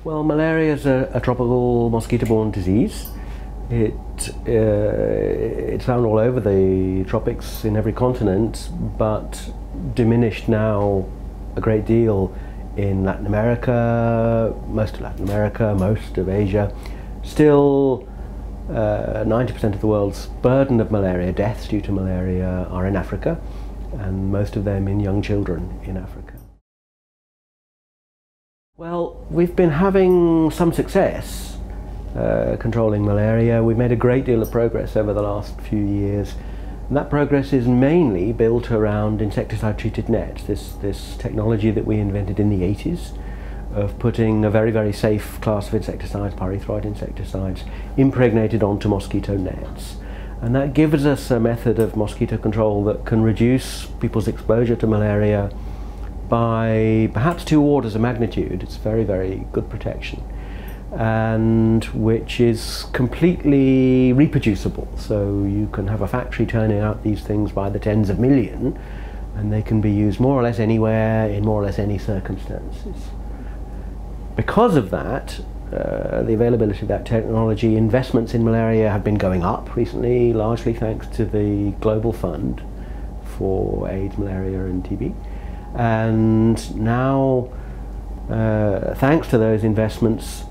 Well, malaria is a tropical mosquito-borne disease. It's found all over the tropics in every continent, but diminished now a great deal in Latin America, most of Asia. Still, 90% of the world's burden of malaria, deaths due to malaria, are in Africa, and most of them in young children in Africa. Well, we've been having some success controlling malaria. We've made a great deal of progress over the last few years, and that progress is mainly built around insecticide-treated nets, this technology that we invented in the 80s of putting a very, very safe class of insecticides, pyrethroid insecticides, impregnated onto mosquito nets. And that gives us a method of mosquito control that can reduce people's exposure to malaria by perhaps 2 orders of magnitude. It's very, very good protection, and which is completely reproducible. So you can have a factory turning out these things by the tens of million, and they can be used more or less anywhere in more or less any circumstances. Because of that, the availability of that technology, investments in malaria have been going up recently, largely thanks to the Global Fund for AIDS, malaria and TB. And now, thanks to those investments,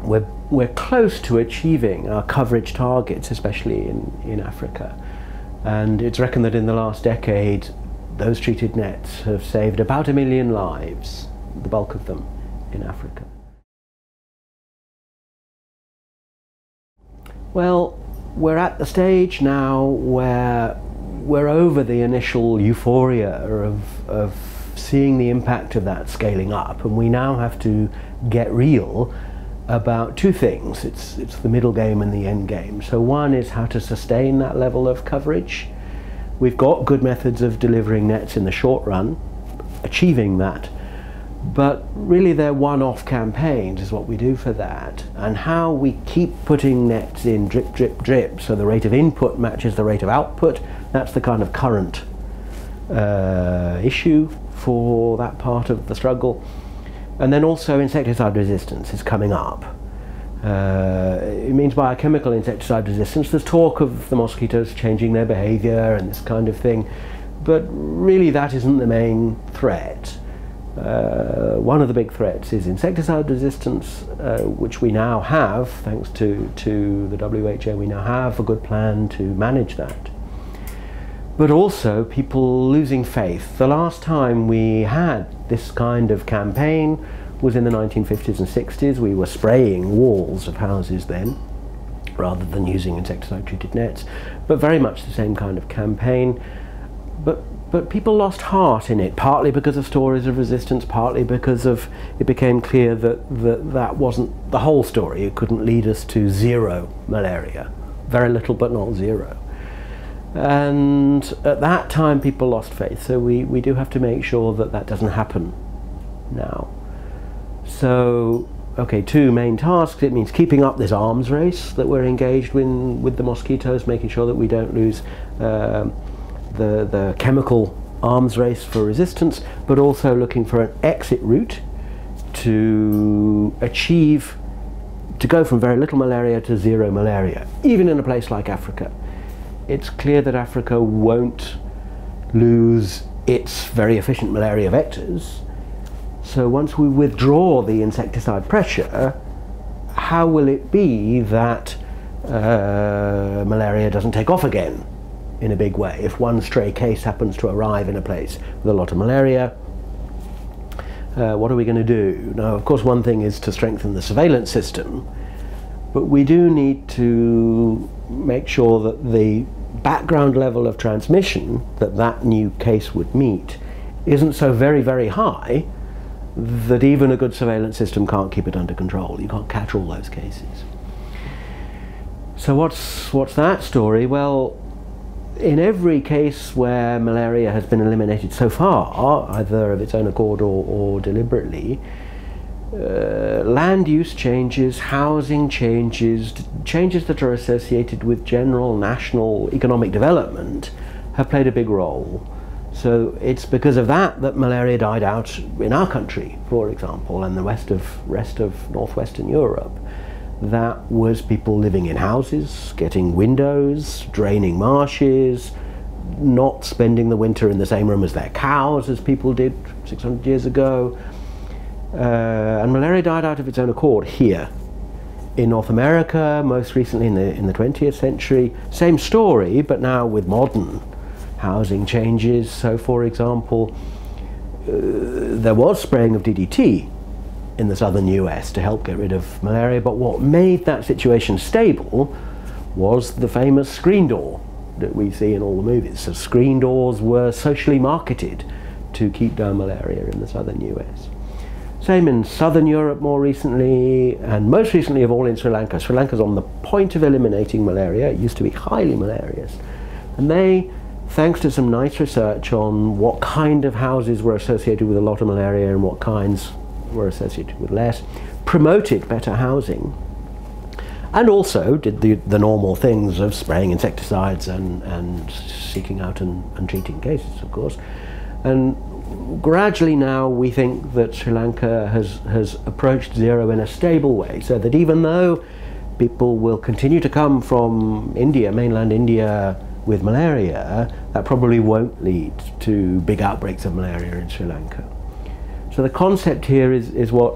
we're close to achieving our coverage targets, especially in Africa. And it's reckoned that in the last decade, those treated nets have saved about 1 million lives, the bulk of them in Africa. Well, we're at the stage now where we're over the initial euphoria of seeing the impact of that scaling up, and we now have to get real about 2 things. It's the middle game and the end game. So one is how to sustain that level of coverage. We've got good methods of delivering nets in the short run, achieving that, but really they're one-off campaigns is what we do for that. And how we keep putting nets in drip, drip, drip, so the rate of input matches the rate of output, that's the kind of current issue for that part of the struggle. And then also insecticide resistance is coming up. It means biochemical insecticide resistance. There's talk of the mosquitoes changing their behavior and this kind of thing, but really that isn't the main threat. One of the big threats is insecticide resistance, which we now have, thanks to the WHO, we now have a good plan to manage that. But also people losing faith. The last time we had this kind of campaign was in the 1950s and 60s. We were spraying walls of houses then, rather than using insecticide-treated nets, but very much the same kind of campaign. But people lost heart in it, partly because of stories of resistance, partly because of it became clear that wasn't the whole story. It couldn't lead us to zero malaria. Very little, but not zero. And at that time people lost faith, so we do have to make sure that that doesn't happen now. So, okay, 2 main tasks. It means keeping up this arms race that we're engaged in with the mosquitoes, making sure that we don't lose the chemical arms race for resistance, but also looking for an exit route to achieve, to go from very little malaria to zero malaria, even in a place like Africa. It's clear that Africa won't lose its very efficient malaria vectors. So once we withdraw the insecticide pressure, how will it be that malaria doesn't take off again in a big way? If one stray case happens to arrive in a place with a lot of malaria, what are we going to do? Now, of course, one thing is to strengthen the surveillance system, but we do need to make sure that the background level of transmission that new case would meet isn't so very, very high that even a good surveillance system can't keep it under control. You can't catch all those cases. So what's that story? Well, in every case where malaria has been eliminated so far, either of its own accord or deliberately, land use changes, housing changes, changes that are associated with general national economic development have played a big role. So it's because of that that malaria died out in our country, for example, and the rest of northwestern Europe. That was people living in houses, getting windows, draining marshes, not spending the winter in the same room as their cows as people did 600 years ago. And malaria died out of its own accord here. In North America, most recently in the 20th century, same story, but now with modern housing changes. So, for example, there was spraying of DDT in the southern US to help get rid of malaria, but what made that situation stable was the famous screen door that we see in all the movies. So screen doors were socially marketed to keep down malaria in the southern US. Same in southern Europe more recently, and most recently of all in Sri Lanka. Sri Lanka's on the point of eliminating malaria. It used to be highly malarious. And they, thanks to some nice research on what kind of houses were associated with a lot of malaria and what kinds were associated with less, promoted better housing. And also did the normal things of spraying insecticides and seeking out and treating cases, of course. And gradually now we think that Sri Lanka has approached zero in a stable way, so that even though people will continue to come from India, mainland India, with malaria, that probably won't lead to big outbreaks of malaria in Sri Lanka. So the concept here is what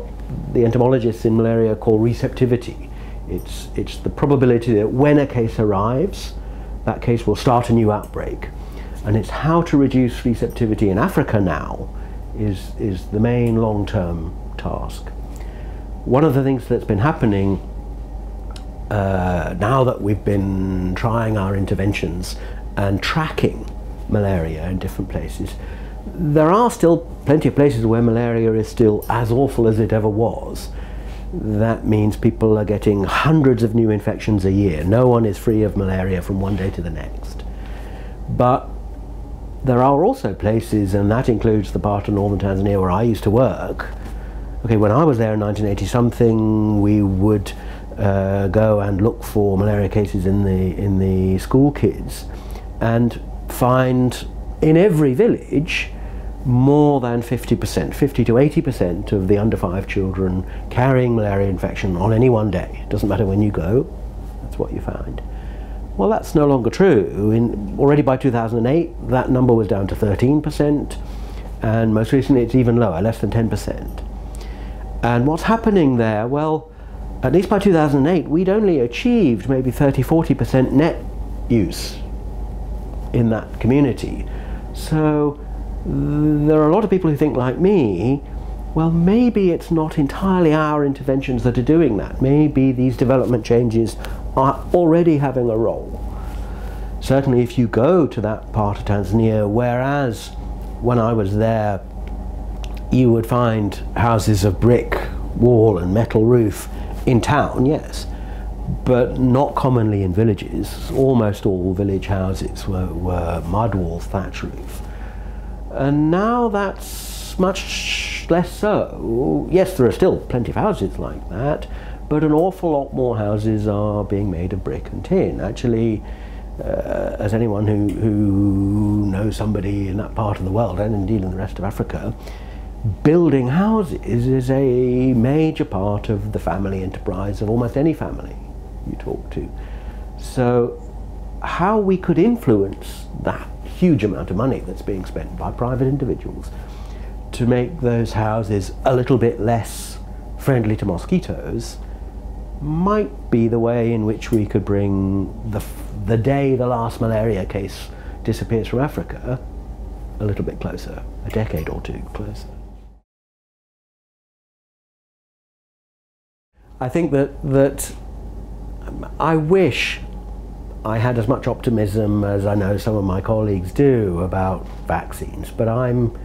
the entomologists in malaria call receptivity. It's the probability that when a case arrives, that case will start a new outbreak. And it's how to reduce receptivity in Africa now is the main long-term task. One of the things that's been happening now that we've been trying our interventions and tracking malaria in different places, there are still plenty of places where malaria is still as awful as it ever was. That means people are getting hundreds of new infections a year. No one is free of malaria from one day to the next. But there are also places, and that includes the part of northern Tanzania where I used to work. Okay, when I was there in 1980 something, we would go and look for malaria cases in the school kids and find in every village more than 50%, 50 to 80% of the under 5 children carrying malaria infection on any one day. It doesn't matter when you go, that's what you find. Well, that's no longer true. Already by 2008, that number was down to 13%, and most recently it's even lower, less than 10%. And what's happening there? Well, at least by 2008, we'd only achieved maybe 30–40% net use in that community. So there are a lot of people who think like me, well, maybe it's not entirely our interventions that are doing that. Maybe these development changes are already having a role. Certainly if you go to that part of Tanzania, whereas when I was there, you would find houses of brick wall and metal roof in town, yes, but not commonly in villages. Almost all village houses were mud walls, thatch roof. And now that's much less so. Yes, there are still plenty of houses like that, but an awful lot more houses are being made of brick and tin. Actually, as anyone who knows somebody in that part of the world, and indeed in the rest of Africa, building houses is a major part of the family enterprise of almost any family you talk to. So how we could influence that huge amount of money that's being spent by private individuals to make those houses a little bit less friendly to mosquitoes might be the way in which we could bring the day the last malaria case disappears from Africa a little bit closer, a decade or two closer. I think that I wish I had as much optimism as I know some of my colleagues do about vaccines, but I'm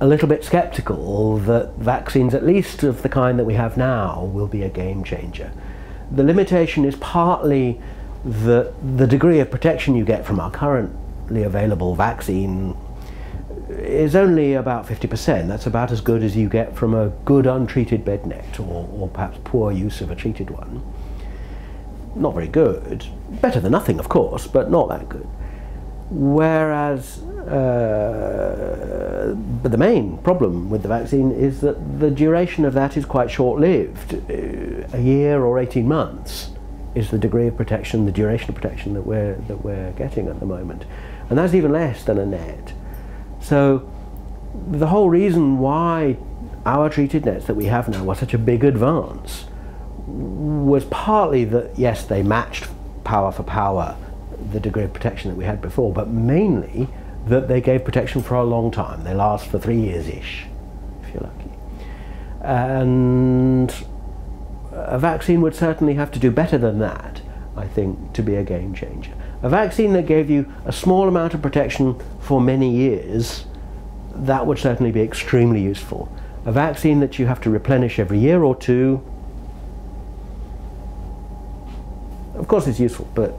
a little bit skeptical that vaccines, at least of the kind that we have now, will be a game changer. The limitation is partly that the degree of protection you get from our currently available vaccine is only about 50%. That's about as good as you get from a good untreated bed net, or perhaps poor use of a treated one. Not very good. Better than nothing, of course, but not that good. Whereas But the main problem with the vaccine is that the duration of that is quite short-lived. A year or 18 months is the degree of protection, the duration of protection that we're getting at the moment. And that's even less than a net. So the whole reason why our treated nets that we have now were such a big advance was partly that, yes, they matched power for power the degree of protection that we had before, but mainly that they gave protection for a long time. They last for 3 years-ish, if you're lucky. And a vaccine would certainly have to do better than that, I think, to be a game changer. A vaccine that gave you a small amount of protection for many years, that would certainly be extremely useful. A vaccine that you have to replenish every year or two, of course it's useful, but